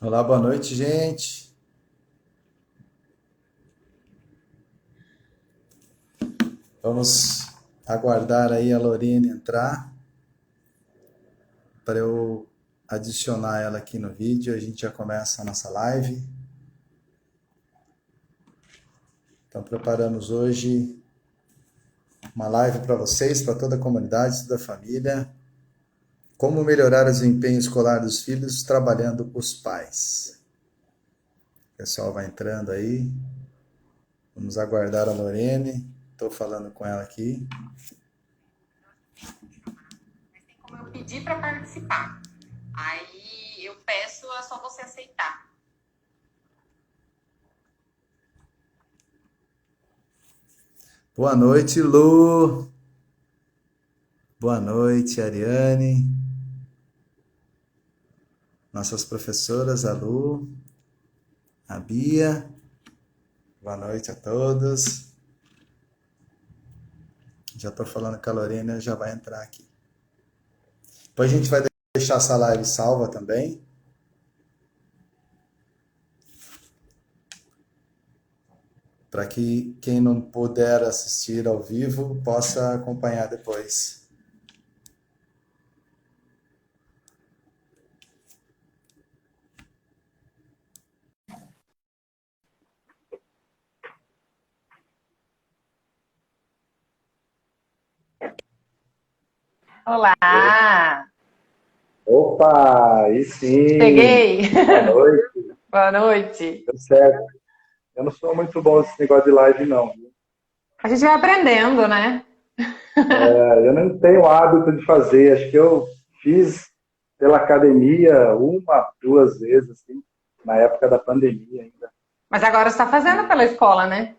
Olá, boa noite, gente. Vamos aguardar aí a Lorene entrar para eu adicionar ela aqui no vídeo. A gente já começa a nossa live. Então, preparamos hoje uma live para vocês, para toda a comunidade, toda a família. Como melhorar o desempenho escolar dos filhos trabalhando os pais. O pessoal vai entrando aí. Vamos aguardar a Lorene. Estou falando com ela aqui. Mas tem como eu pedir para participar. Aí eu peço, é só você aceitar. Boa noite, Lu. Boa noite, Ariane. Nossas professoras, a Lu, a Bia. Boa noite a todos. Já estou falando com a Lorena, já vai entrar aqui. Depois a gente vai deixar essa live salva também, para que quem não puder assistir ao vivo possa acompanhar depois. Olá! Opa, aí sim. Cheguei! Boa noite. Boa noite! Tudo certo? Eu não sou muito bom nesse negócio de live, não. A gente vai aprendendo, né? Eu não tenho hábito de fazer. Acho que eu fiz pela academia uma, duas vezes, assim, na época da pandemia ainda. Mas agora você está fazendo pela escola, né?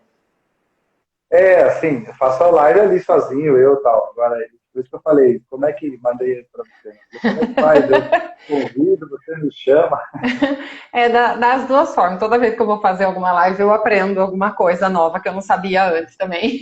Assim, eu faço a live ali sozinho, eu e tal. Agora, por isso que eu falei, como é que mandei para você? Como é que faz? Eu convido, você me chama. É das duas formas. Toda vez que eu vou fazer alguma live, eu aprendo alguma coisa nova que eu não sabia antes também.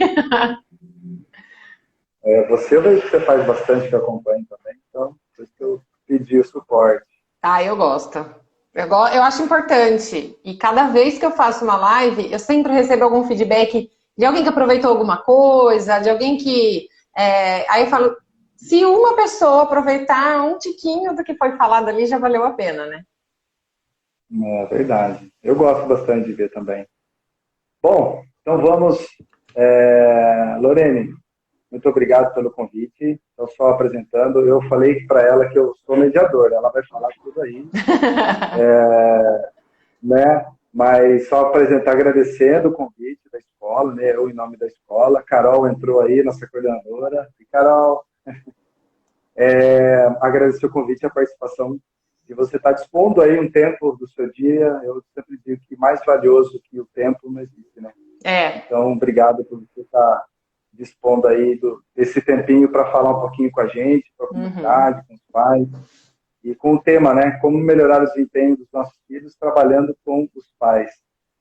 Você eu vejo que você faz bastante que eu acompanho também, então, por isso que eu pedi o suporte. Ah, eu gosto. Eu acho importante. E cada vez que eu faço uma live, eu sempre recebo algum feedback de alguém que aproveitou alguma coisa, de alguém que. Aí eu falo, se uma pessoa aproveitar um tiquinho do que foi falado ali, já valeu a pena, né? É verdade. Eu gosto bastante de ver também. Bom, então vamos. Lorene, muito obrigado pelo convite. Estou só apresentando. Eu falei para ela que eu sou mediador, ela vai falar tudo aí, né? Mas só apresentar agradecendo o convite da escola, né? Eu em nome da escola. Carol entrou aí, nossa coordenadora. E Carol, agradecer o convite e a participação de você estar dispondo aí um tempo do seu dia. Eu sempre digo que mais valioso que o tempo não existe, né? É. Então, obrigado por você estar dispondo aí desse tempinho para falar um pouquinho com a gente, com a Uhum. comunidade, com os pais, e com o tema, né? Como melhorar o desempenho dos nossos filhos trabalhando com os pais.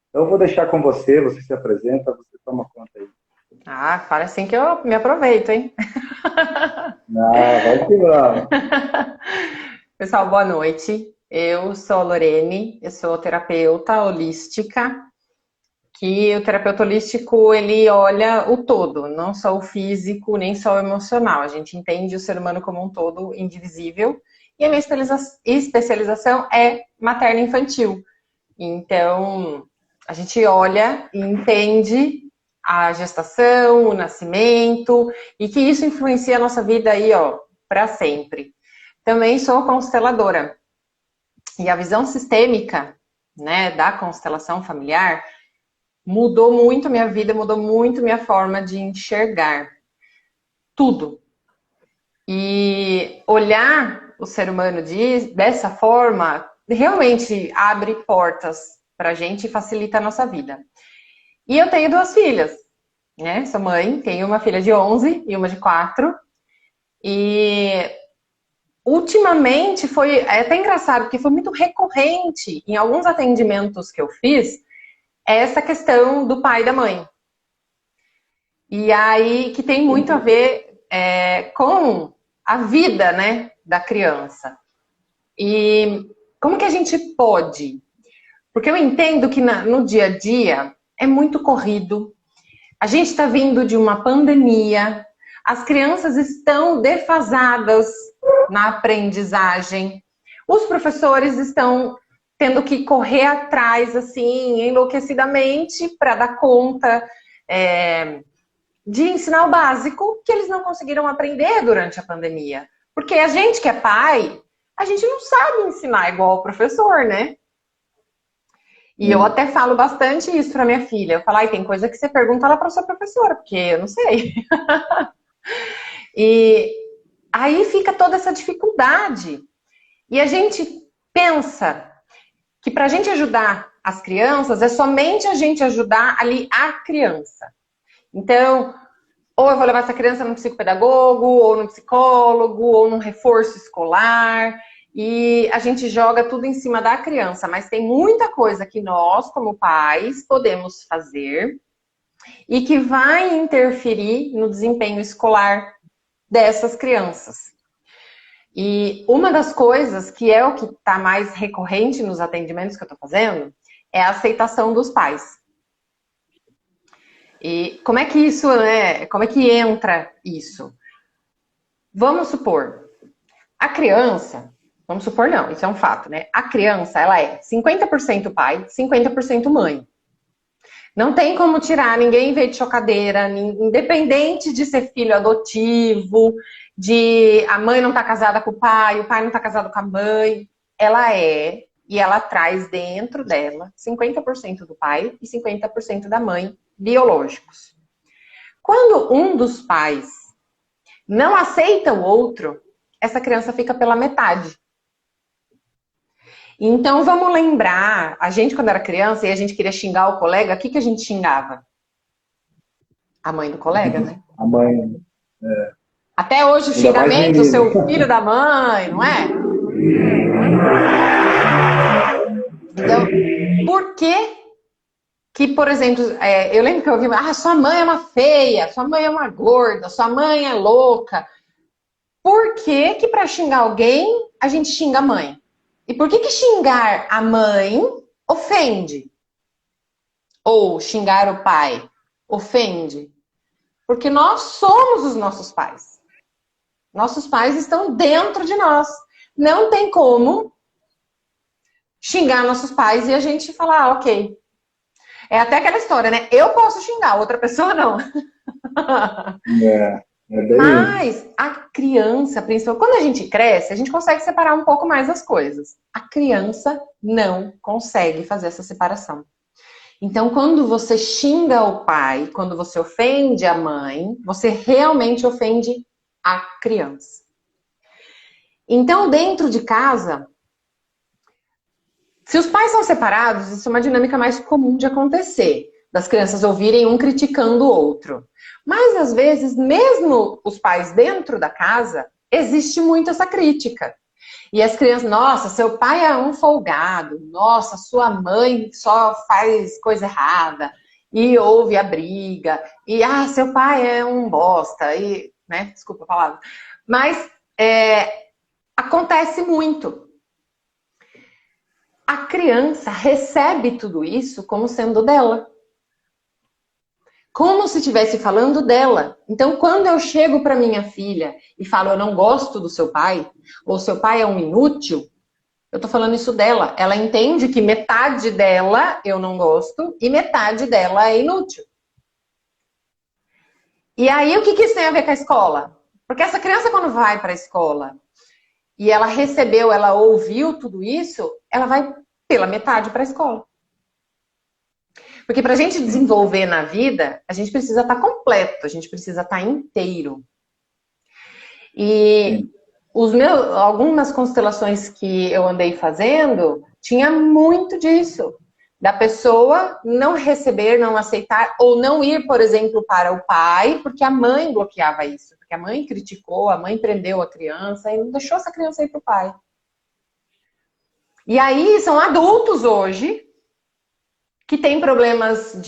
Então, eu vou deixar com você, você se apresenta, você toma conta aí. Ah, fala assim que eu me aproveito, hein? Ah, vamos que vamos. Pessoal, boa noite. Eu sou a Lorene, eu sou terapeuta holística, que o terapeuta holístico, ele olha o todo, não só o físico, nem só o emocional. A gente entende o ser humano como um todo indivisível. E a minha especialização é materno-infantil. Então, a gente olha e entende a gestação, o nascimento, e que isso influencia a nossa vida aí, ó, para sempre. Também sou consteladora. E a visão sistêmica, né, da constelação familiar mudou muito minha vida, mudou muito minha forma de enxergar tudo. E olhar o ser humano dessa forma realmente abre portas para a gente e facilita a nossa vida. E eu tenho duas filhas, né? Sou mãe, tenho uma filha de 11 e uma de 4. E ultimamente é até engraçado, porque foi muito recorrente em alguns atendimentos que eu fiz essa questão do pai e da mãe. E aí que tem muito a ver com a vida, né, da criança. E Como que a gente pode? Porque eu entendo que no dia a dia é muito corrido. A gente está vindo de uma pandemia, as crianças estão defasadas na aprendizagem, os professores estão tendo que correr atrás, assim, enlouquecidamente para dar conta de ensinar o básico que eles não conseguiram aprender durante a pandemia. Porque a gente que é pai, a gente não sabe ensinar igual o professor, né? E eu até falo bastante isso para minha filha. Eu falo, tem coisa que você pergunta lá para sua professora, porque eu não sei. E aí fica toda essa dificuldade. E a gente pensa que para a gente ajudar as crianças, é somente a gente ajudar ali a criança. Então, ou eu vou levar essa criança num psicopedagogo, ou num psicólogo, ou num reforço escolar, e a gente joga tudo em cima da criança, mas tem muita coisa que nós, como pais, podemos fazer e que vai interferir no desempenho escolar dessas crianças. E uma das coisas que é o que está mais recorrente nos atendimentos que eu estou fazendo é a aceitação dos pais. E como é que isso, né? Como é que entra isso? Vamos supor, a criança, vamos supor não, isso é um fato, né? A criança, ela é 50% pai, 50% mãe. Não tem como tirar, ninguém veio de chocadeira, independente de ser filho adotivo, de a mãe não tá casada com o pai não tá casado com a mãe. Ela é, e ela traz dentro dela 50% do pai e 50% da mãe biológicos. Quando um dos pais não aceita o outro, essa criança fica pela metade. Então vamos lembrar, a gente quando era criança e a gente queria xingar o colega, o que a gente xingava? A mãe do colega, né? A mãe. Até hoje o xingamento, o seu filho da mãe, não é? Então, por que, por exemplo, eu lembro que eu ouvi, sua mãe é uma feia, sua mãe é uma gorda, sua mãe é louca. Por que para xingar alguém, a gente xinga a mãe? E por que xingar a mãe ofende? Ou xingar o pai ofende? Porque nós somos os nossos pais. Nossos pais estão dentro de nós. Não tem como xingar nossos pais e a gente falar, ok. É até aquela história, né? Eu posso xingar, outra pessoa não. Mas a criança, principalmente, quando a gente cresce, a gente consegue separar um pouco mais as coisas. A criança não consegue fazer essa separação. Então, quando você xinga o pai, quando você ofende a mãe, você realmente ofende a criança. Então, dentro de casa, se os pais são separados, isso é uma dinâmica mais comum de acontecer, das crianças ouvirem um criticando o outro. Mas, às vezes, mesmo os pais dentro da casa, existe muito essa crítica. E as crianças, nossa, seu pai é um folgado, nossa, sua mãe só faz coisa errada, e ouve a briga, e, seu pai é um bosta, e, né, desculpa a palavra. Mas, acontece muito. A criança recebe tudo isso como sendo dela. Como se estivesse falando dela. Então, quando eu chego para minha filha e falo, eu não gosto do seu pai, ou seu pai é um inútil, eu tô falando isso dela. Ela entende que metade dela eu não gosto e metade dela é inútil. E aí, o que isso tem a ver com a escola? Porque essa criança, quando vai para a escola e ela recebeu, ela ouviu tudo isso, ela vai pela metade para a escola. Porque para a gente desenvolver na vida, a gente precisa estar completo, a gente precisa estar inteiro. E algumas constelações que eu andei fazendo, tinha muito disso. Da pessoa não receber, não aceitar, ou não ir, por exemplo, para o pai, porque a mãe bloqueava isso. Porque a mãe criticou, a mãe prendeu a criança e não deixou essa criança ir para o pai. E aí, são adultos hoje que têm problemas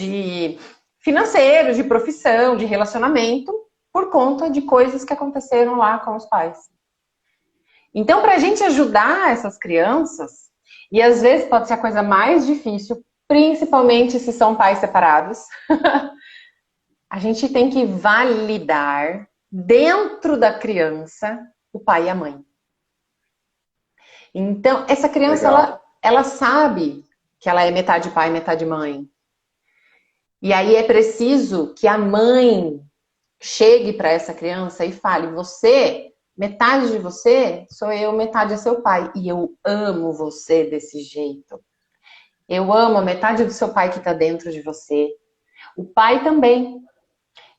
financeiros, de profissão, de relacionamento, por conta de coisas que aconteceram lá com os pais. Então, para a gente ajudar essas crianças, E às vezes pode ser a coisa mais difícil, principalmente se são pais separados. A gente tem que validar dentro da criança o pai e a mãe. Então, essa criança, ela sabe que ela é metade pai, metade mãe. E aí é preciso que a mãe chegue para essa criança e fale: você, metade de você sou eu, metade é seu pai. E eu amo você desse jeito. Eu amo a metade do seu pai que está dentro de você. O pai também.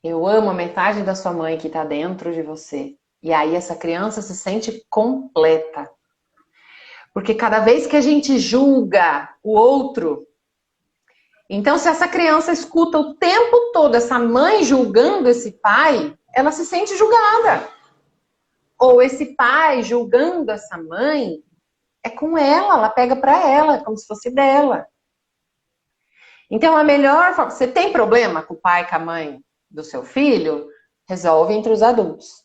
Eu amo a metade da sua mãe que está dentro de você. E aí essa criança se sente completa. Porque cada vez que a gente julga o outro, então se essa criança escuta o tempo todo essa mãe julgando esse pai, ela se sente julgada. Ou esse pai julgando essa mãe, é com ela pega para ela, como se fosse dela. Então a melhor forma, você tem problema com o pai, com a mãe do seu filho? Resolve entre os adultos.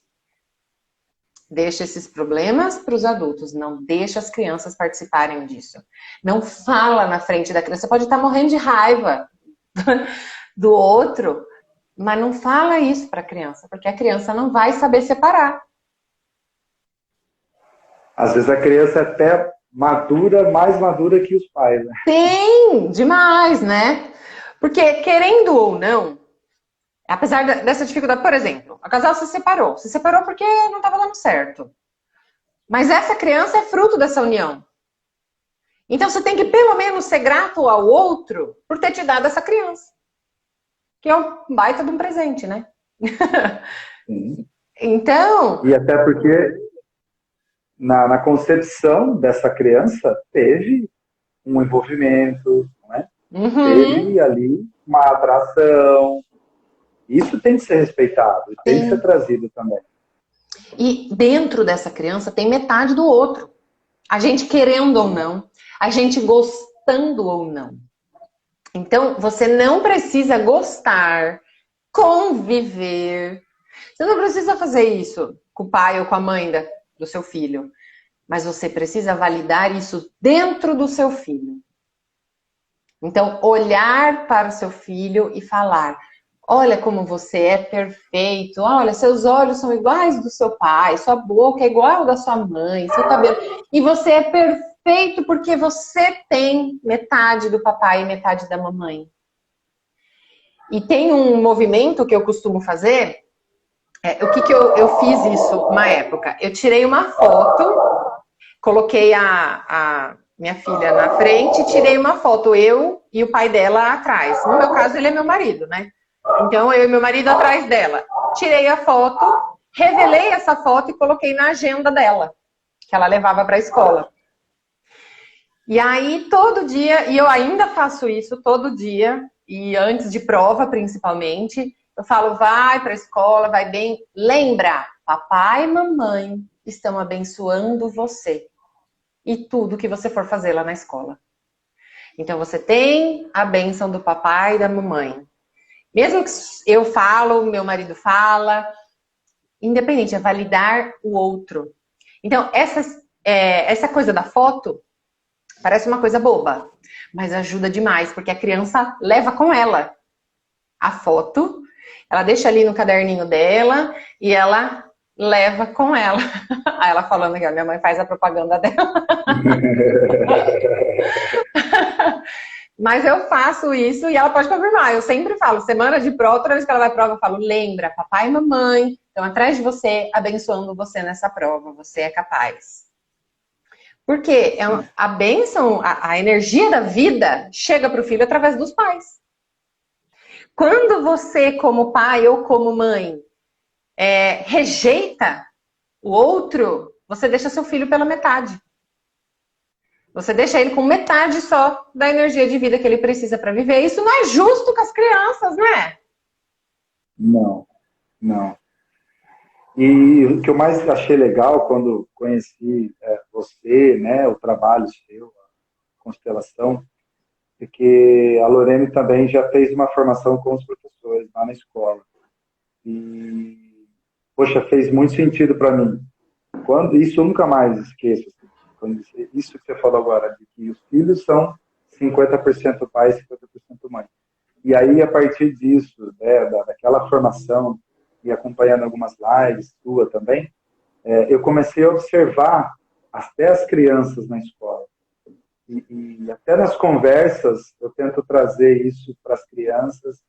Deixa esses problemas para os adultos, não deixa as crianças participarem disso. Não fala na frente da criança. Você pode estar morrendo de raiva do outro, mas não fala isso para a criança, porque a criança não vai saber separar. Às vezes a criança é até madura, mais madura que os pais, né? Tem, demais, né? Porque, querendo ou não, apesar dessa dificuldade, por exemplo, a casal se separou. Se separou porque não estava dando certo. Mas essa criança é fruto dessa união. Então você tem que pelo menos ser grato ao outro por ter te dado essa criança. Que é um baita de um presente, né? Sim. Então... E até porque na concepção dessa criança teve um envolvimento, né? Teve ali uma atração. Isso tem que ser respeitado, tem que ser trazido também. E dentro dessa criança tem metade do outro. A gente querendo ou não, a gente gostando ou não. Então, você não precisa gostar, conviver. Você não precisa fazer isso com o pai ou com a mãe do seu filho. Mas você precisa validar isso dentro do seu filho. Então, olhar para o seu filho e falar: olha como você é perfeito, olha, seus olhos são iguais do seu pai, sua boca é igual da sua mãe, seu cabelo. E você é perfeito porque você tem metade do papai e metade da mamãe. E tem um movimento que eu costumo fazer. O que eu fiz isso uma época? Eu tirei uma foto, coloquei a minha filha na frente, tirei uma foto, eu e o pai dela atrás. No meu caso, ele é meu marido, né? Então, eu e meu marido atrás dela. Tirei a foto, revelei essa foto e coloquei na agenda dela, que ela levava para a escola. E aí, todo dia, e eu ainda faço isso todo dia, e antes de prova, principalmente, eu falo: vai para a escola, vai bem. Lembra, papai e mamãe estão abençoando você e tudo que você for fazer lá na escola. Então, você tem a bênção do papai e da mamãe. Mesmo que eu falo, meu marido fala, independente, é validar o outro. Então, essa coisa da foto parece uma coisa boba, mas ajuda demais, porque a criança leva com ela a foto, ela deixa ali no caderninho dela e ela leva com ela. Aí ela falando que a minha mãe faz a propaganda dela. Mas eu faço isso e ela pode confirmar. Eu sempre falo, semana de prova, toda vez que ela vai à prova, eu falo: lembra, papai e mamãe estão atrás de você, abençoando você nessa prova. Você é capaz. Porque a bênção, a energia da vida chega para o filho através dos pais. Quando você, como pai ou como mãe, rejeita o outro, você deixa seu filho pela metade. Você deixa ele com metade só da energia de vida que ele precisa para viver. Isso não é justo com as crianças, né? Não, não. E o que eu mais achei legal quando conheci você, né, o trabalho seu, a constelação, é que a Lorene também já fez uma formação com os professores lá na escola. E, poxa, fez muito sentido para mim. Isso eu nunca mais esqueço. isso que você falou agora, de que os filhos são 50% pai e 50% mãe. E aí, a partir disso, né, daquela formação, e acompanhando algumas lives, sua também, eu comecei a observar até as crianças na escola. E até nas conversas, eu tento trazer isso para as crianças,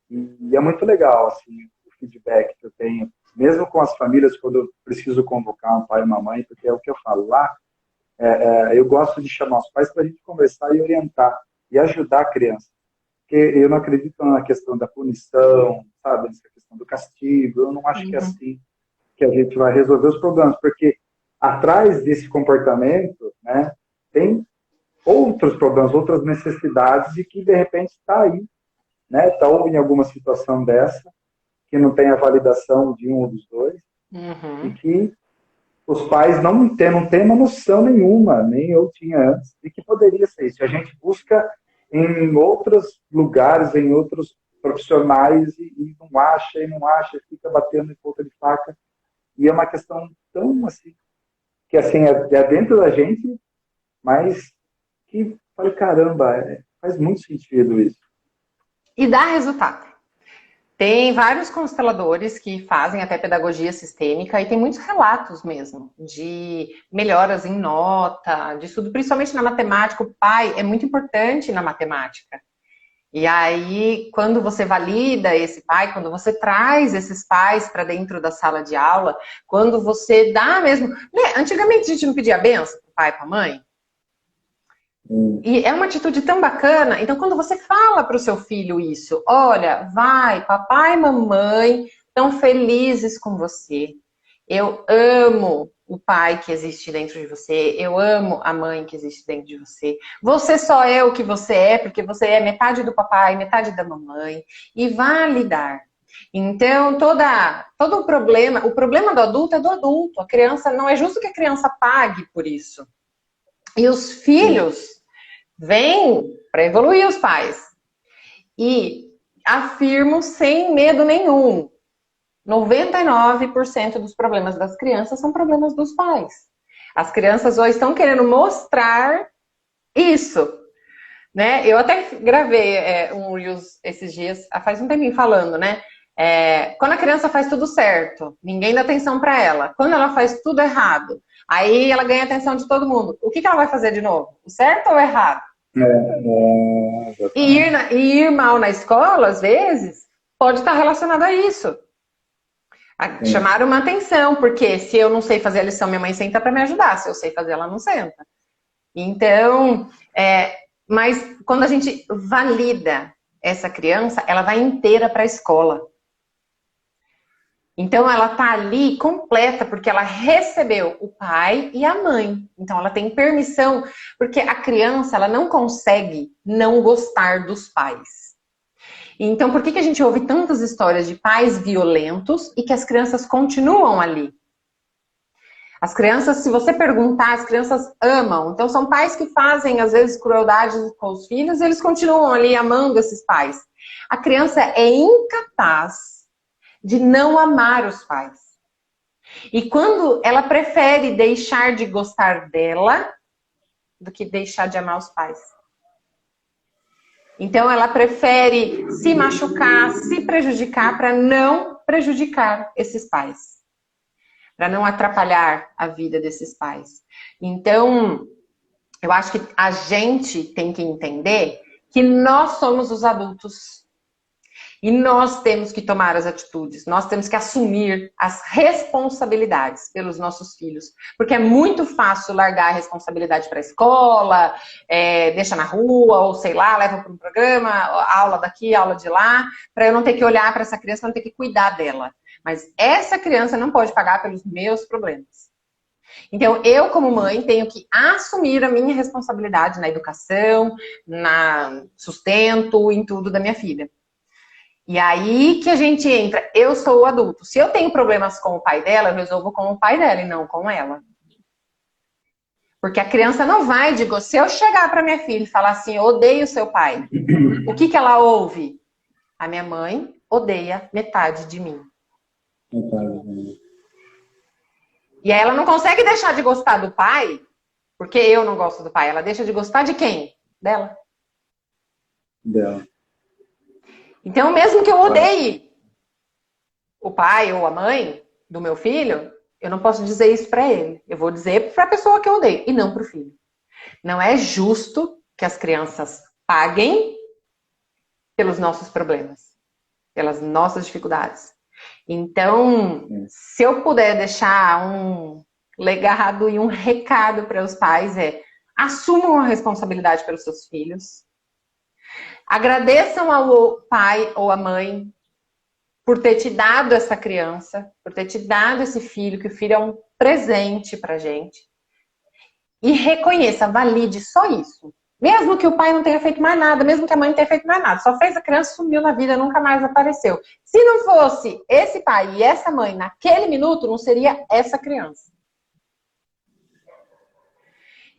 e é muito legal, assim, o feedback que eu tenho, mesmo com as famílias, quando eu preciso convocar um pai e uma mãe, porque é o que eu falo lá, eu gosto de chamar os pais para a gente conversar e orientar, e ajudar a criança. Porque eu não acredito na questão da punição, sabe, nessa questão do castigo, eu não acho que é assim que a gente vai resolver os problemas, porque atrás desse comportamento, né, tem outros problemas, outras necessidades, e que de repente está aí, né, está em alguma situação dessa, que não tem a validação de um ou dos dois, e que os pais não têm uma noção nenhuma, nem eu tinha antes, de que poderia ser isso. A gente busca em outros lugares, em outros profissionais, e não acha, fica batendo em ponta de faca. E é uma questão tão assim, que assim, é dentro da gente, mas que, falei, caramba, faz muito sentido isso. E dá resultado. Tem vários consteladores que fazem até pedagogia sistêmica e tem muitos relatos mesmo de melhoras em nota, de estudo, principalmente na matemática. O pai é muito importante na matemática. E aí, quando você valida esse pai, quando você traz esses pais para dentro da sala de aula, quando você dá mesmo... Antigamente a gente não pedia benção para o pai e para a mãe. E é uma atitude tão bacana. Então, quando você fala para o seu filho isso, olha, vai, papai e mamãe estão felizes com você. Eu amo o pai que existe dentro de você. Eu amo a mãe que existe dentro de você. Você só é o que você é, porque você é metade do papai, metade da mamãe. E validar. Então, todo o problema do adulto é do adulto. A criança, não é justo que a criança pague por isso. E os filhos vêm para evoluir os pais. E afirmo sem medo nenhum, 99% dos problemas das crianças são problemas dos pais. As crianças hoje estão querendo mostrar isso, né? Eu até gravei um Reels esses dias, faz um tempinho falando, né? Quando a criança faz tudo certo, ninguém dá atenção para ela. Quando ela faz tudo errado, aí ela ganha atenção de todo mundo. O que ela vai fazer de novo? O certo ou o errado? E ir mal na escola, às vezes, pode estar relacionado a isso. Chamaram uma atenção, porque se eu não sei fazer a lição, minha mãe senta para me ajudar. Se eu sei fazer, ela não senta. Então, mas quando a gente valida essa criança, ela vai inteira para a escola. Então, ela tá ali completa, porque ela recebeu o pai e a mãe. Então, ela tem permissão, porque a criança, ela não consegue não gostar dos pais. Então, por que a gente ouve tantas histórias de pais violentos e que as crianças continuam ali? As crianças, se você perguntar, as crianças amam. Então, são pais que fazem, às vezes, crueldade com os filhos e eles continuam ali amando esses pais. A criança é incapaz de não amar os pais. E quando ela prefere deixar de gostar dela do que deixar de amar os pais. Então, ela prefere se machucar, se prejudicar para não prejudicar esses pais. Para não atrapalhar a vida desses pais. Então, eu acho que a gente tem que entender que nós somos os adultos. E nós temos que tomar as atitudes, nós temos que assumir as responsabilidades pelos nossos filhos. Porque é muito fácil largar a responsabilidade para a escola, deixa na rua, ou sei lá, leva para um programa, aula daqui, aula de lá, para eu não ter que olhar para essa criança, não ter que cuidar dela. Mas essa criança não pode pagar pelos meus problemas. Então, eu como mãe tenho que assumir a minha responsabilidade na educação, na sustento, em tudo da minha filha. E aí que a gente entra, eu sou o adulto. Se eu tenho problemas com o pai dela, eu resolvo com o pai dela e não com ela. Porque a criança não vai, se eu chegar para minha filha e falar assim, eu odeio seu pai, o que ela ouve? A minha mãe odeia metade de mim. E aí ela não consegue deixar de gostar do pai, Porque eu não gosto do pai. Ela deixa de gostar de quem? Dela. Dela. Então, mesmo que eu odeie o pai ou a mãe do meu filho, eu não posso dizer isso para ele. Eu vou dizer para a pessoa que eu odeio e não para o filho. Não é justo que as crianças paguem pelos nossos problemas, pelas nossas dificuldades. Então, se eu puder deixar um legado e um recado para os pais assumam a responsabilidade pelos seus filhos, agradeçam ao pai ou à mãe por ter te dado essa criança, por ter te dado esse filho, que o filho é um presente pra gente. E reconheça, valide só isso. Mesmo que o pai não tenha feito mais nada, mesmo que a mãe não tenha feito mais nada, só fez a criança, sumiu na vida, nunca mais apareceu. Se não fosse esse pai e essa mãe naquele minuto, não seria essa criança.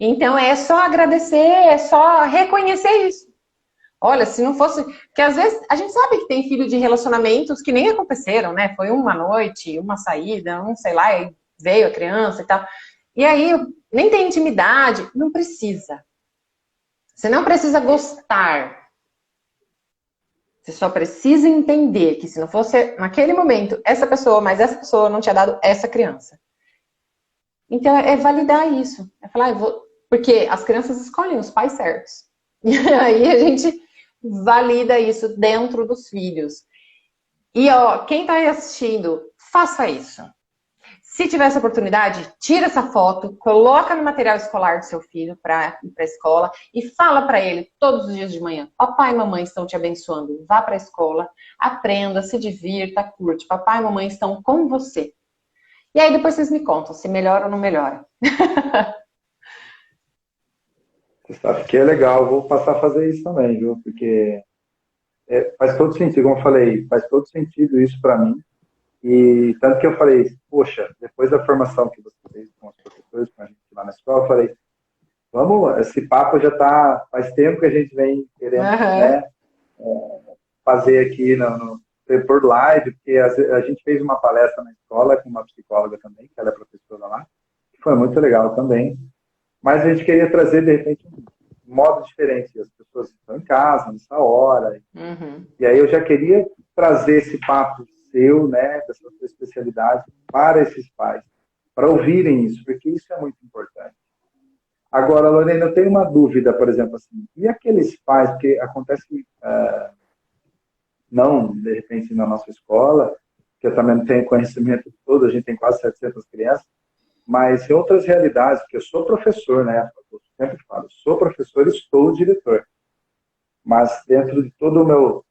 Então é só agradecer, é só reconhecer isso. Olha, se não fosse... Porque às vezes a gente sabe que tem filho de relacionamentos que nem aconteceram, né? Foi uma noite, uma saída, sei lá, e veio a criança e tal. E aí nem tem intimidade, não precisa. Você não precisa gostar. Você só precisa entender que se não fosse naquele momento essa pessoa, mas essa pessoa não tinha dado essa criança. Então é validar isso. É falar, porque as crianças escolhem os pais certos. E aí a gente valida isso dentro dos filhos. E ó, quem tá aí assistindo, faça isso. Se tiver essa oportunidade, tira essa foto, coloca no material escolar do seu filho para ir para a escola e fala para ele todos os dias de manhã: papai e mamãe estão te abençoando, vá para a escola, aprenda, se divirta, curte, papai e mamãe estão com você. E aí depois vocês me contam se melhora ou não melhora. Você sabe que é legal, vou passar a fazer isso também, viu? Porque faz todo sentido, como eu falei, faz todo sentido isso para mim. E tanto que eu falei, poxa, depois da formação que você fez com os professores, com a gente lá na escola, eu falei, vamos, esse papo já tá, faz tempo que a gente vem querendo, né, fazer aqui por live, porque a gente fez uma palestra na escola com uma psicóloga também, que ela é professora lá, que foi muito legal também. Mas a gente queria trazer, de repente, um modo diferente. As pessoas estão em casa nessa hora. E aí eu já queria trazer esse papo seu, né, dessa sua especialidade, para esses pais, para ouvirem isso, porque isso é muito importante. Agora, Lorena, eu tenho uma dúvida, por exemplo, assim, e aqueles pais, porque acontece, não, de repente, na nossa escola, que eu também não tenho conhecimento de todo, a gente tem quase 700 crianças, mas em outras realidades, porque eu sou professor, né? Eu sempre falo, sou professor e sou diretor. Mas dentro de todo o meu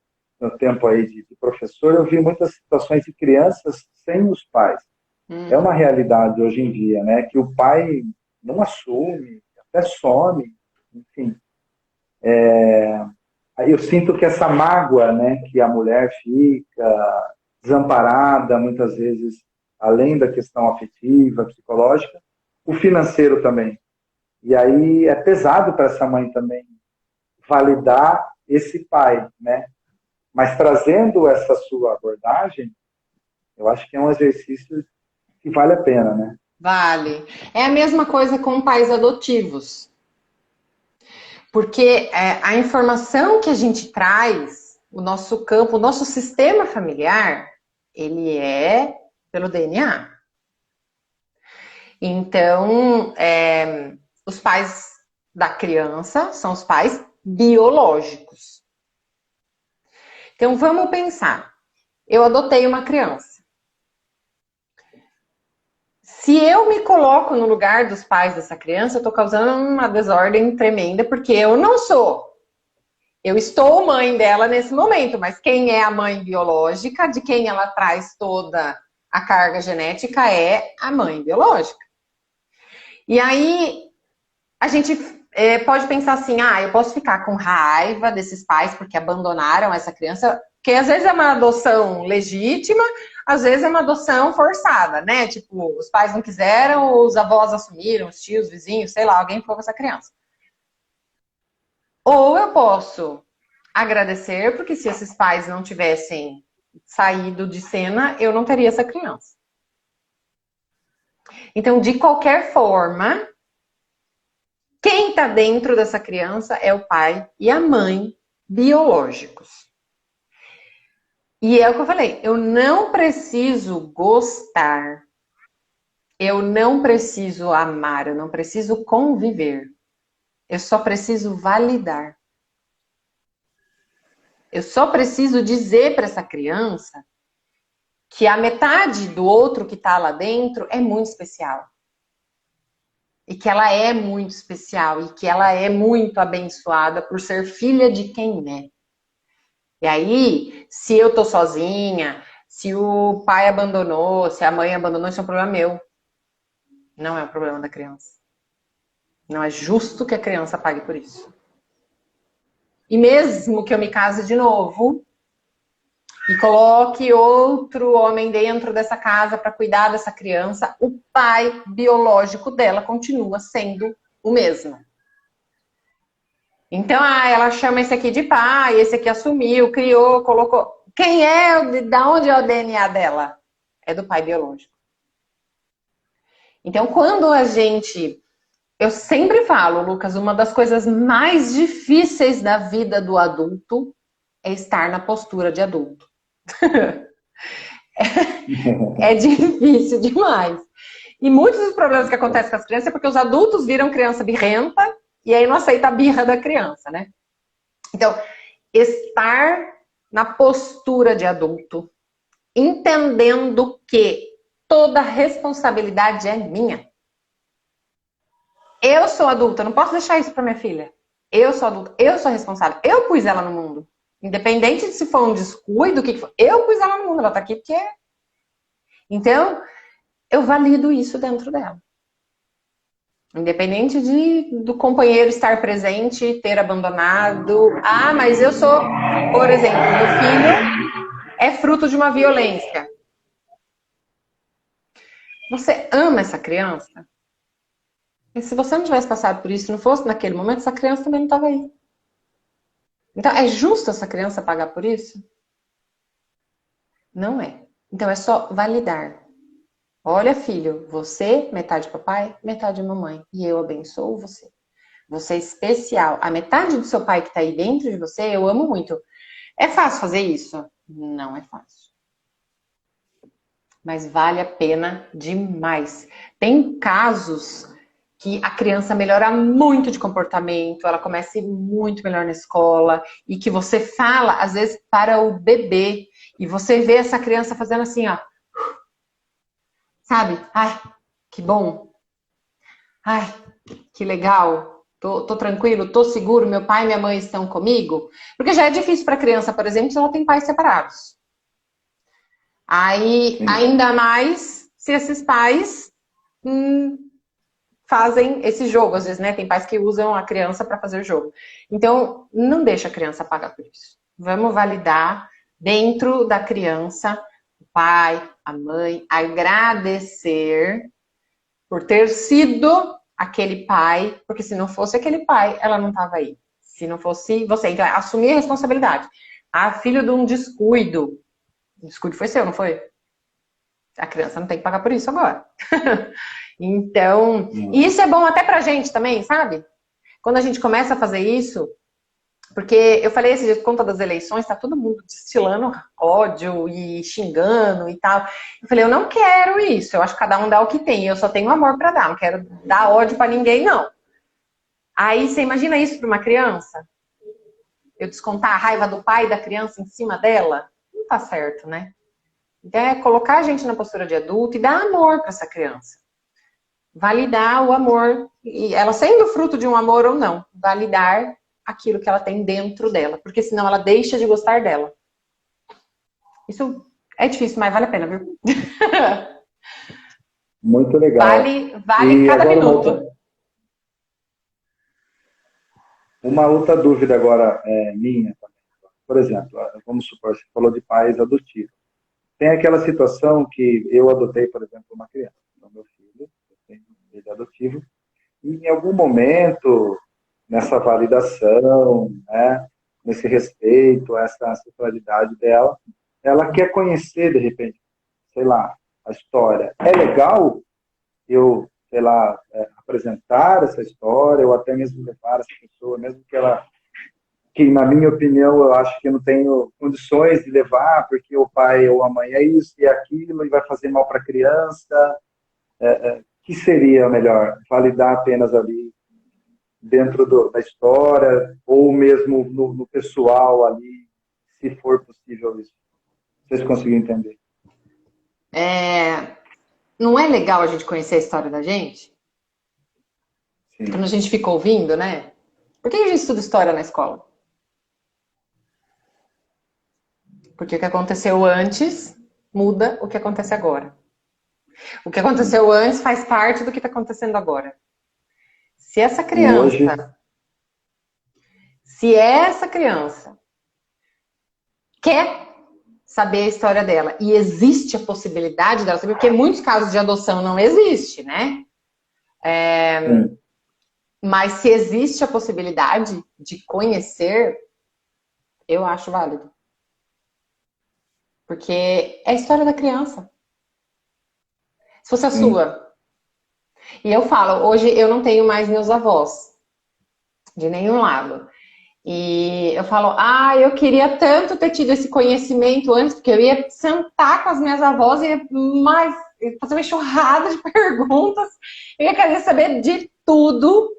tempo aí de professor, eu vi muitas situações de crianças sem os pais. É uma realidade hoje em dia, né? Que o pai não assume, até some, enfim. Aí eu sinto que essa mágoa, né? Que a mulher fica desamparada, muitas vezes, além da questão afetiva, psicológica, o financeiro também. E aí é pesado para essa mãe também validar esse pai, né? Mas trazendo essa sua abordagem, eu acho que é um exercício que vale a pena, né? Vale. É a mesma coisa com pais adotivos. Porque a informação que a gente traz, o nosso campo, o nosso sistema familiar, ele é pelo DNA. Então, os pais da criança são os pais biológicos. Então, vamos pensar. Eu adotei uma criança. Se eu me coloco no lugar dos pais dessa criança, eu estou causando uma desordem tremenda, porque eu não sou. Eu estou mãe dela nesse momento, mas quem é a mãe biológica, de quem ela traz toda a carga genética, é a mãe biológica. E aí, a gente pode pensar assim, eu posso ficar com raiva desses pais porque abandonaram essa criança, porque às vezes é uma adoção legítima, às vezes é uma adoção forçada, né? Tipo, os pais não quiseram, os avós assumiram, os tios, vizinhos, sei lá, alguém ficou com essa criança. Ou eu posso agradecer, porque se esses pais não tivessem saído de cena, eu não teria essa criança. Então, de qualquer forma, quem está dentro dessa criança é o pai e a mãe biológicos. E é o que eu falei, eu não preciso gostar, eu não preciso amar, eu não preciso conviver. Eu só preciso validar. Eu só preciso dizer para essa criança que a metade do outro que está lá dentro é muito especial. E que ela é muito especial. E que ela é muito abençoada por ser filha de quem é. E aí, se eu tô sozinha, se o pai abandonou, se a mãe abandonou, isso é um problema meu. Não é um problema da criança. Não é justo que a criança pague por isso. E mesmo que eu me case de novo e coloque outro homem dentro dessa casa para cuidar dessa criança, o pai biológico dela continua sendo o mesmo. Então, ela chama esse aqui de pai, esse aqui assumiu, criou, colocou. Quem é, da onde é o DNA dela? É do pai biológico. Então, quando a gente... Eu sempre falo, Lucas, uma das coisas mais difíceis da vida do adulto é estar na postura de adulto. É difícil demais. E muitos dos problemas que acontecem com as crianças é porque os adultos viram criança birrenta e aí não aceita a birra da criança, né? Então, estar na postura de adulto, entendendo que toda responsabilidade é minha. Eu sou adulta, não posso deixar isso para minha filha. Eu sou adulta, eu sou responsável. Eu pus ela no mundo. Independente de se for um descuido, o que for. Eu pus ela no mundo, ela tá aqui porque... Então, eu valido isso dentro dela. Independente do companheiro estar presente, ter abandonado. Ah, mas eu sou... Por exemplo, meu filho é fruto de uma violência. Você ama essa criança? E se você não tivesse passado por isso, não fosse naquele momento, essa criança também não estava aí. Então, é justo essa criança pagar por isso? Não é. Então, é só validar. Olha, filho, você, metade papai, metade mamãe. E eu abençoo você. Você é especial. A metade do seu pai que está aí dentro de você, eu amo muito. É fácil fazer isso? Não é fácil. Mas vale a pena demais. Tem casos que a criança melhora muito de comportamento, ela começa a ir muito melhor na escola, e que você fala, às vezes, para o bebê, e você vê essa criança fazendo assim, ó. Sabe? Ai, que bom. Ai, que legal. Tô tranquilo, tô seguro, meu pai e minha mãe estão comigo. Porque já é difícil para a criança, por exemplo, se ela tem pais separados. Aí, ainda mais se esses pais fazem esse jogo. Às vezes, né, tem pais que usam a criança para fazer jogo. Então, não deixa a criança pagar por isso. Vamos validar dentro da criança, o pai, a mãe, agradecer por ter sido aquele pai, porque se não fosse aquele pai, ela não estava aí. Se não fosse você. Então, assumir a responsabilidade. Ah, filho de um descuido. O descuido foi seu, não foi? A criança não tem que pagar por isso agora. Então, e isso é bom até pra gente também, sabe? Quando a gente começa a fazer isso, porque eu falei esse dia, por conta das eleições, tá todo mundo destilando ódio e xingando e tal. Eu falei, eu não quero isso, eu acho que cada um dá o que tem, eu só tenho amor pra dar, não quero dar ódio pra ninguém, não. Aí, você imagina isso pra uma criança? Eu descontar a raiva do pai da criança em cima dela? Não tá certo, né? Então, é colocar a gente na postura de adulto e dar amor pra essa criança. Validar o amor, e ela sendo fruto de um amor ou não, validar aquilo que ela tem dentro dela, porque senão ela deixa de gostar dela. Isso é difícil, mas vale a pena, viu? Muito legal. Vale cada minuto. Uma outra dúvida agora minha também. Por exemplo, vamos supor, você falou de pais adotivos. Tem aquela situação que eu adotei, por exemplo, uma criança, meu filho, eu tenho ele adotivo, e em algum momento, nessa validação, né, nesse respeito, essa sexualidade dela, ela quer conhecer, de repente, sei lá, a história. É legal eu sei lá, apresentar essa história, ou até mesmo levar essa pessoa, mesmo que na minha opinião, eu acho que eu não tenho condições de levar, porque o pai ou a mãe é isso e é aquilo, e vai fazer mal para a criança. Que seria melhor? Validar apenas ali dentro da história, ou mesmo no pessoal ali, se for possível isso. Vocês conseguem entender? Não é legal a gente conhecer a história da gente? Sim. Quando a gente fica ouvindo, né? Por que a gente estuda história na escola? Porque o que aconteceu antes muda o que acontece agora. O que aconteceu antes faz parte do que está acontecendo agora. Se essa criança quer saber a história dela e existe a possibilidade dela saber, porque muitos casos de adoção não existe, né? Mas se existe a possibilidade de conhecer, eu acho válido. Porque é a história da criança. Se fosse a sua. E eu falo, hoje eu não tenho mais meus avós, de nenhum lado. E eu falo, eu queria tanto ter tido esse conhecimento antes, porque eu ia sentar com as minhas avós e ia fazer uma enxurrada de perguntas. Eu ia querer saber de tudo,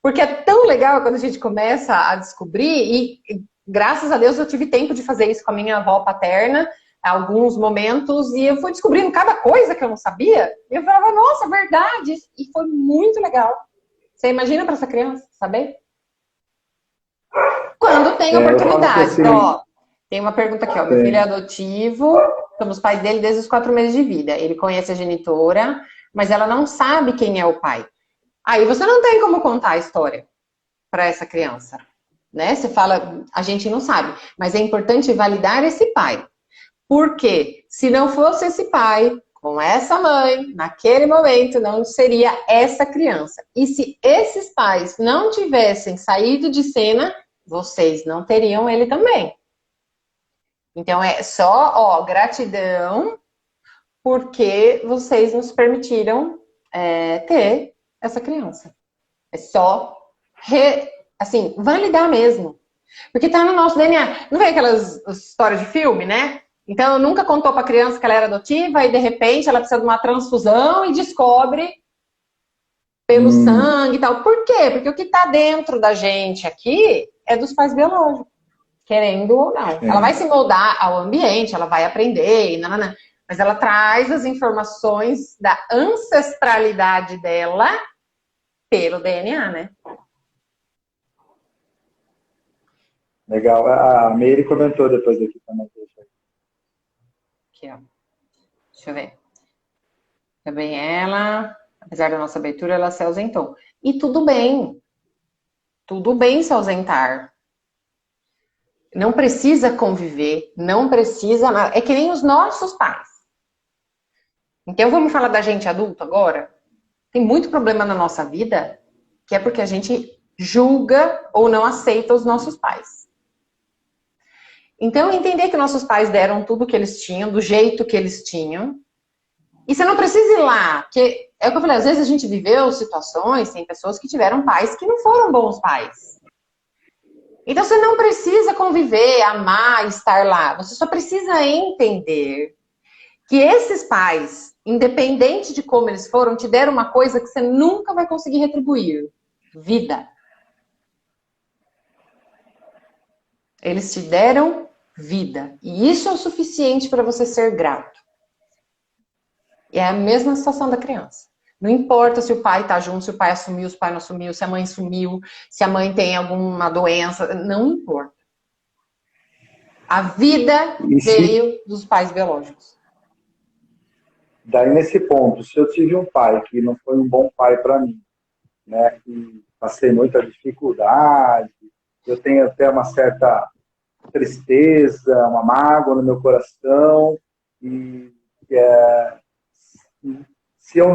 porque é tão legal quando a gente começa a descobrir, e graças a Deus eu tive tempo de fazer isso com a minha avó paterna, alguns momentos, e eu fui descobrindo cada coisa que eu não sabia, e eu falava, nossa, verdade, e foi muito legal. Você imagina para essa criança saber? Quando tem oportunidade. Então, ó, tem uma pergunta aqui, ó. Meu filho é adotivo, somos pais dele desde os 4 meses de vida. Ele conhece a genitora, mas ela não sabe quem é o pai. Aí você não tem como contar a história para essa criança, né? Você fala, a gente não sabe, mas é importante validar esse pai. Porque se não fosse esse pai, com essa mãe, naquele momento, não seria essa criança. E se esses pais não tivessem saído de cena, vocês não teriam ele também. Então é só, gratidão, porque vocês nos permitiram ter essa criança. É só, validar mesmo. Porque tá no nosso DNA. Não vem aquelas histórias de filme, né? Então, nunca contou pra criança que ela era adotiva e, de repente, ela precisa de uma transfusão e descobre pelo sangue e tal. Por quê? Porque o que tá dentro da gente aqui é dos pais biológicos, querendo ou não. Ela vai se moldar ao ambiente, ela vai aprender, mas ela traz as informações da ancestralidade dela pelo DNA, né? Legal. A Meire comentou depois aqui também. Aqui, ó. Deixa eu ver. Também ela, apesar da nossa abertura, ela se ausentou. E tudo bem. Tudo bem se ausentar. Não precisa conviver, não precisa nada. É que nem os nossos pais. Então vamos falar da gente adulto agora? Tem muito problema na nossa vida que é porque a gente julga ou não aceita os nossos pais. Então, entender que nossos pais deram tudo que eles tinham, do jeito que eles tinham. E você não precisa ir lá, porque é o que eu falei, às vezes a gente viveu situações, tem pessoas que tiveram pais que não foram bons pais. Então, você não precisa conviver, amar, estar lá. Você só precisa entender que esses pais, independente de como eles foram, te deram uma coisa que você nunca vai conseguir retribuir. Vida. Eles te deram vida. E isso é o suficiente para você ser grato. E é a mesma situação da criança. Não importa se o pai está junto, se o pai assumiu, se o pai não assumiu, se a mãe sumiu, se a mãe tem alguma doença. Não importa. A vida veio dos pais biológicos. Daí, nesse ponto, se eu tive um pai que não foi um bom pai para mim, né, e passei muita dificuldade, eu tenho até uma certa tristeza, uma mágoa no meu coração, e se eu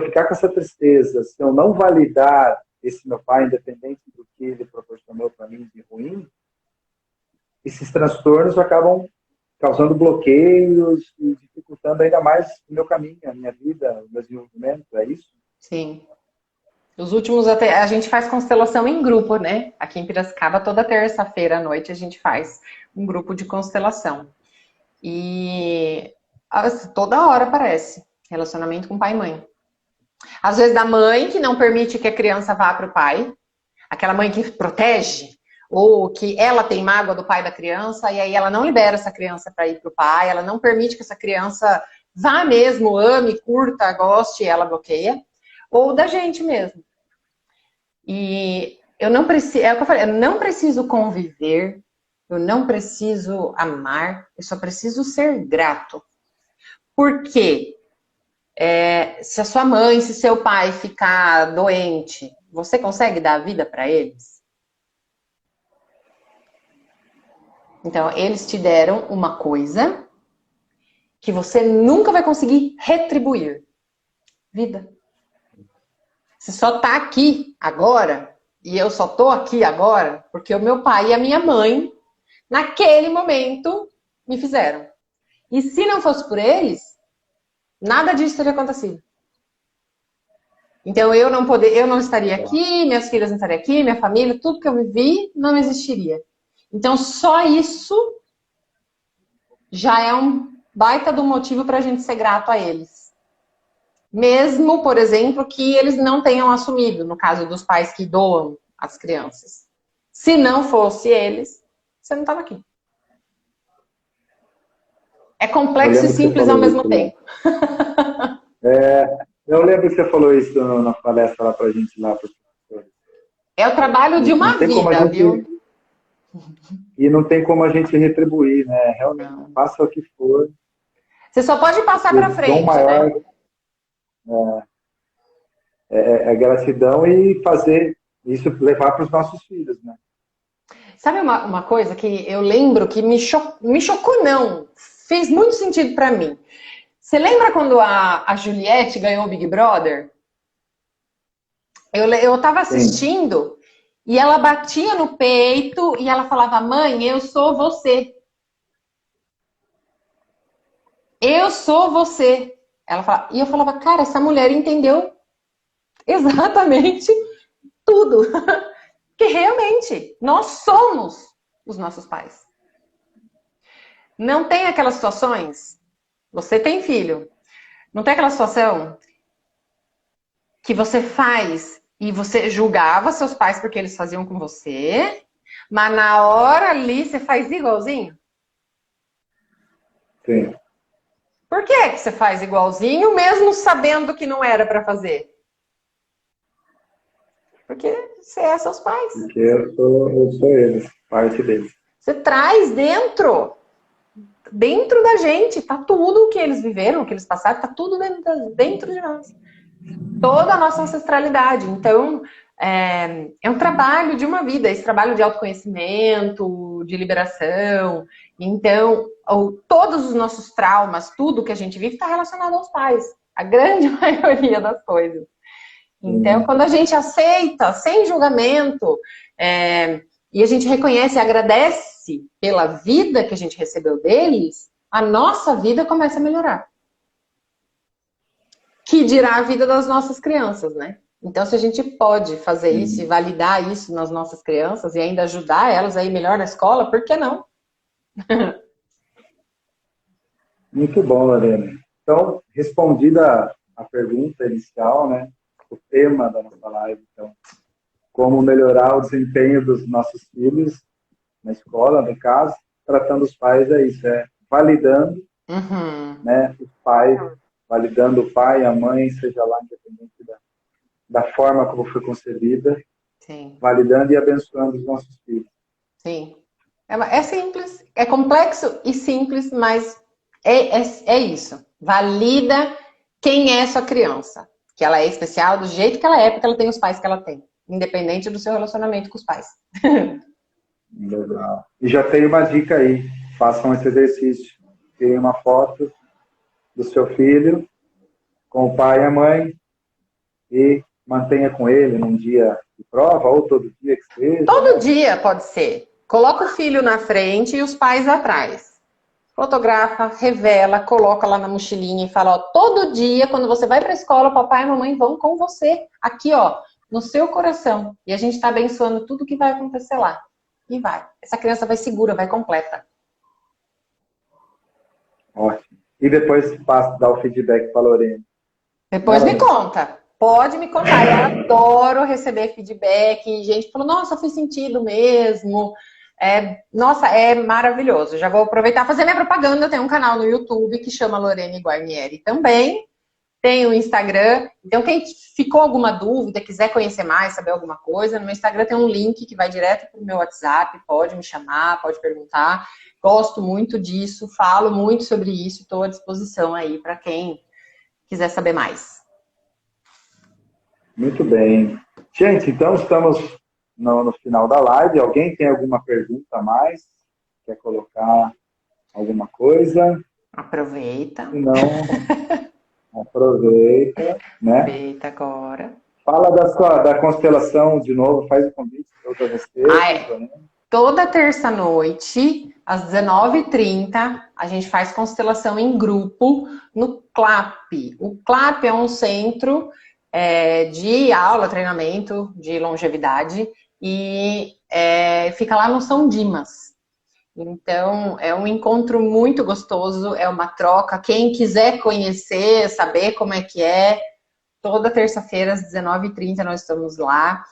ficar com essa tristeza, se eu não validar esse meu pai, independente do que ele proporcionou para mim de ruim, esses transtornos acabam causando bloqueios e dificultando ainda mais o meu caminho, a minha vida, o meu desenvolvimento, é isso? Sim. Os últimos até a gente faz constelação em grupo, né? Aqui em Piracicaba, toda terça-feira à noite a gente faz um grupo de constelação. E toda hora aparece relacionamento com pai e mãe. Às vezes da mãe que não permite que a criança vá para o pai, aquela mãe que protege, ou que ela tem mágoa do pai da criança e aí ela não libera essa criança para ir para o pai, ela não permite que essa criança vá mesmo, ame, curta, goste, ela bloqueia. Ou da gente mesmo. E eu não preciso, é o que eu falei, eu não preciso conviver, eu não preciso amar, eu só preciso ser grato. Por quê? Se a sua mãe, se seu pai ficar doente, você consegue dar a vida para eles? Então, eles te deram uma coisa que você nunca vai conseguir retribuir. Vida. Você só tá aqui agora, e eu só tô aqui agora, porque o meu pai e a minha mãe, naquele momento, me fizeram. E se não fosse por eles, nada disso teria acontecido. Então eu não estaria aqui, minhas filhas não estariam aqui, minha família, tudo que eu vivi não existiria. Então só isso já é um baita do motivo para a gente ser grato a eles. Mesmo, por exemplo, que eles não tenham assumido, no caso dos pais que doam as crianças. Se não fosse eles, você não estava aqui. É complexo e simples ao mesmo tempo. Eu lembro que você falou isso na palestra lá pra gente lá. É o trabalho de uma vida, viu? E não tem como a gente retribuir, né? Realmente, não. Faça o que for. Você só pode passar para frente, maior, né? É gratidão e fazer isso, levar para os nossos filhos, né? Sabe uma coisa que eu lembro que me chocou, não. Fez muito sentido para mim. Você lembra quando a Juliette ganhou o Big Brother? Eu tava assistindo e ela batia no peito e ela falava: mãe, eu sou você. Eu sou você. E eu falava: cara, essa mulher entendeu exatamente tudo. Porque realmente, nós somos os nossos pais. Não tem aquelas situações, você tem filho, não tem aquela situação que você faz e você julgava seus pais porque eles faziam com você, mas na hora ali você faz igualzinho? Sim. Por que você faz igualzinho, mesmo sabendo que não era para fazer? Porque você é seus pais. Porque eu sou eles, parte deles. Você traz dentro da gente, tá tudo o que eles viveram, o que eles passaram, tá tudo dentro de nós. Toda a nossa ancestralidade. Então, é um trabalho de uma vida, esse trabalho de autoconhecimento, de liberação. Então, todos os nossos traumas, tudo que a gente vive está relacionado aos pais. A grande maioria das coisas. Então, quando a gente aceita, sem julgamento, e a gente reconhece e agradece pela vida que a gente recebeu deles, a nossa vida começa a melhorar. Que dirá a vida das nossas crianças, né? Então, se a gente pode fazer isso e validar isso nas nossas crianças e ainda ajudar elas a ir melhor na escola, por que não? Muito bom, Lorena. Então, respondida a pergunta inicial, né? O tema da nossa live, então, como melhorar o desempenho dos nossos filhos na escola, no caso, tratando os pais isso, validando, né, os pais, validando o pai, a mãe, seja lá independente da forma como foi concebida, sim, validando e abençoando os nossos filhos. Sim. É simples, é complexo e simples, mas é isso. Valida quem é sua criança. Que ela é especial do jeito que ela é, porque ela tem os pais que ela tem. Independente do seu relacionamento com os pais. Legal. E já tem uma dica aí. Façam esse exercício. Tirem uma foto do seu filho com o pai e a mãe e mantenha com ele num dia de prova ou todo dia que seja. Todo dia pode ser. Coloca o filho na frente e os pais atrás. fotografa, revela, coloca lá na mochilinha e fala, ó, todo dia, quando você vai para a escola, papai e mamãe vão com você, aqui, ó, no seu coração. E a gente está abençoando tudo que vai acontecer lá. E vai. Essa criança vai segura, vai completa. Ótimo. E depois passo dar o feedback para a Lorena. Depois me conta. Pode me contar. Eu adoro receber feedback. Gente falou, nossa, fez sentido mesmo. Nossa, é maravilhoso. Já vou aproveitar e fazer minha propaganda. Eu tenho um canal no YouTube que chama Lorene Guarnieri também. Tem o Instagram. Então, quem ficou alguma dúvida, quiser conhecer mais, saber alguma coisa, no meu Instagram tem um link que vai direto para o meu WhatsApp. Pode me chamar, pode perguntar. Gosto muito disso, falo muito sobre isso. Estou à disposição aí para quem quiser saber mais. Muito bem. Gente, então estamos no final da live. Alguém tem alguma pergunta a mais? Quer colocar alguma coisa? Aproveita. Se não, aproveita, né? Aproveita agora. Fala da constelação de novo, faz o convite para você. Toda terça-noite, às 19h30, a gente faz constelação em grupo no CLAP. O CLAP é um centro de aula, treinamento de longevidade e fica lá no São Dimas. Então, é um encontro muito gostoso, é uma troca. Quem quiser conhecer, saber como é que é, toda terça-feira, às 19h30, nós estamos lá.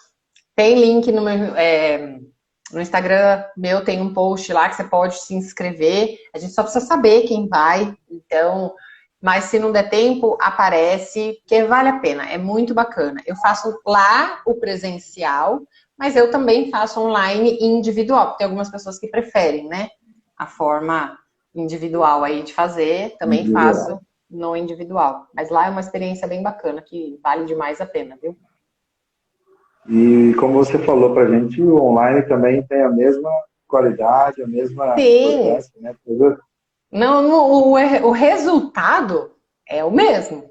Tem link no Instagram meu, tem um post lá que você pode se inscrever. A gente só precisa saber quem vai. Então, mas se não der tempo, aparece, porque vale a pena. É muito bacana. Eu faço lá o presencial, mas eu também faço online e individual. Tem algumas pessoas que preferem, né? A forma individual aí de fazer. Também faço no individual. Mas lá é uma experiência bem bacana, que vale demais a pena, viu? E como você falou pra gente, o online também tem a mesma qualidade, a mesma importância, né? Não, o resultado é o mesmo.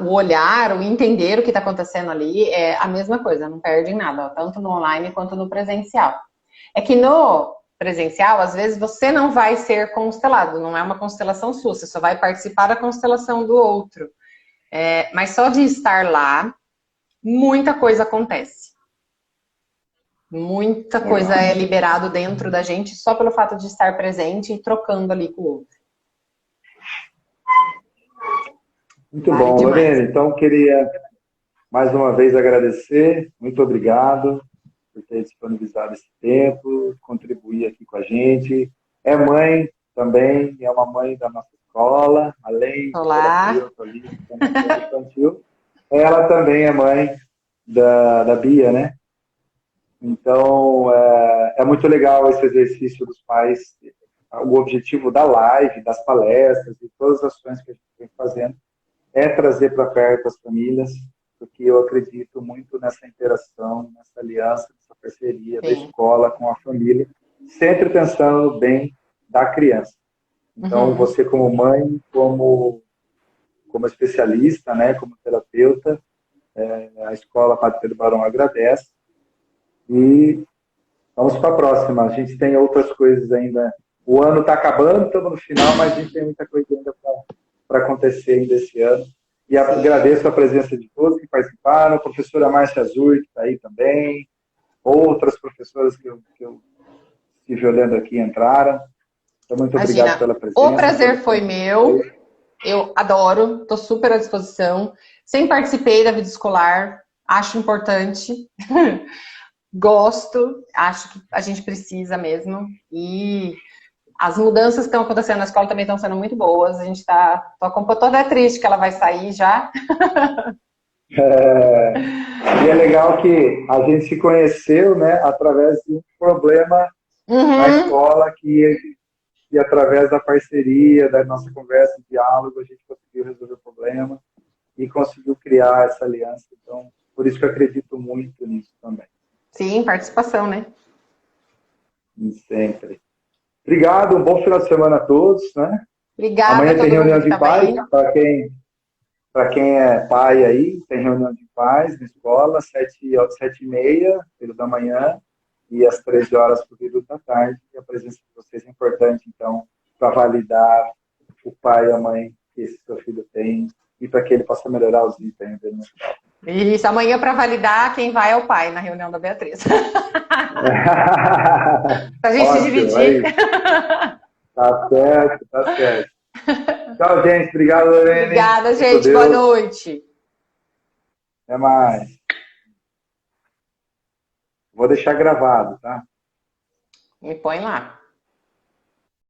O olhar, o entender o que está acontecendo ali é a mesma coisa, não perde em nada, tanto no online quanto no presencial. É que no presencial, às vezes, você não vai ser constelado, não é uma constelação sua, você só vai participar da constelação do outro. Mas só de estar lá, muita coisa acontece. Muita coisa é liberado dentro da gente só pelo fato de estar presente e trocando ali com o outro. Muito bom, Lorena. Então, queria mais uma vez agradecer. Muito obrigado por ter disponibilizado esse tempo, contribuir aqui com a gente. É mãe também, é uma mãe da nossa escola, além de terapeuta infantil. Ela também é mãe da Bia, né? Então, é muito legal esse exercício dos pais. O objetivo da live, das palestras e todas as ações que a gente vem fazendo é trazer para perto as famílias, porque eu acredito muito nessa interação, nessa aliança, nessa parceria da escola com a família, sempre pensando no bem da criança. Então, você como mãe, como especialista, né, como terapeuta, a escola Padre Pedro Barão agradece. E vamos para a próxima. A gente tem outras coisas ainda. O ano está acabando, estamos no final, mas a gente tem muita coisa ainda para acontecer ainda esse ano. E agradeço a presença de todos que participaram, a professora Márcia Azur, que está aí também, outras professoras que eu estive olhando aqui entraram. Então, muito obrigado pela presença. O prazer foi meu. Eu adoro, estou super à disposição. Sempre participei da vida escolar, acho importante. Gosto, acho que a gente precisa mesmo. E as mudanças que estão acontecendo na escola também estão sendo muito boas. A gente tô toda triste que ela vai sair já. E é legal que a gente se conheceu, né, através de um problema na escola que através da parceria, da nossa conversa, diálogo, a gente conseguiu resolver o problema e conseguiu criar essa aliança. Então, por isso que eu acredito muito nisso também. Sim, participação, né? Sempre. Obrigado, um bom final de semana a todos, né? Obrigada. Amanhã tem reunião de pais, para quem é pai aí, tem reunião de pais na escola, 7h30, período da manhã. e às 13 horas para o período da tarde. E a presença de vocês é importante, então, para validar o pai e a mãe que esse seu filho tem e para que ele possa melhorar os itens dele no final. Isso, amanhã para validar quem vai é o pai na reunião da Beatriz. Pra gente Ótimo, dividir. aí. Tá certo, tá certo. Tchau, gente. Obrigado, Lorene. Obrigada, gente. Boa noite. Até mais. Vou deixar gravado, tá? Me põe lá.